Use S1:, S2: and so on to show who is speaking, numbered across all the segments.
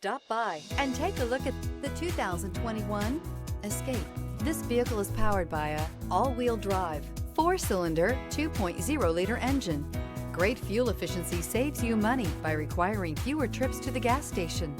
S1: Stop by and take a look at the 2021 Escape. This vehicle is powered by a all-wheel drive, 4-cylinder, 2.0-liter engine. Great fuel efficiency saves you money by requiring fewer trips to the gas station.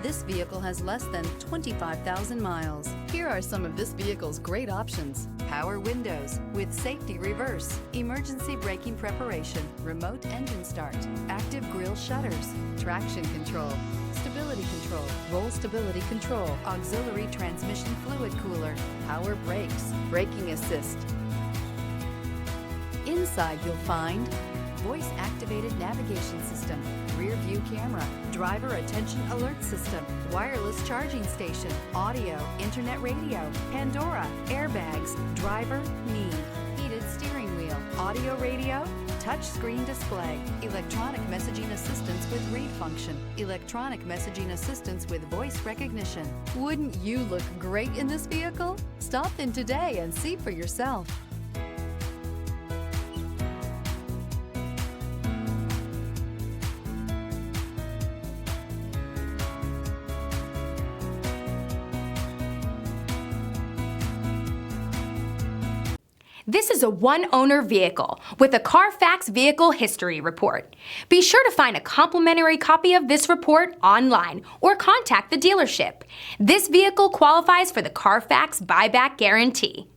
S1: This vehicle has less than 25,000 miles. Here are some of this vehicle's great options: power windows with safety reverse, emergency braking preparation, remote engine start, active grille shutters, traction control, stability control, roll stability control, auxiliary transmission fluid cooler, power brakes, braking assist. Inside you'll find voice-activated navigation system, rear view camera, driver attention alert system, wireless charging station, audio, internet radio, Pandora, airbags, driver, knee, heated steering wheel, audio radio, touchscreen display, electronic messaging assistance with read function, electronic messaging assistance with voice recognition. Wouldn't you look great in this vehicle? Stop in today and see for yourself.
S2: This is a one-owner vehicle with a CarFax Vehicle History Report. Be sure to find a complimentary copy of this report online or contact the dealership. This vehicle qualifies for the CarFax Buyback Guarantee.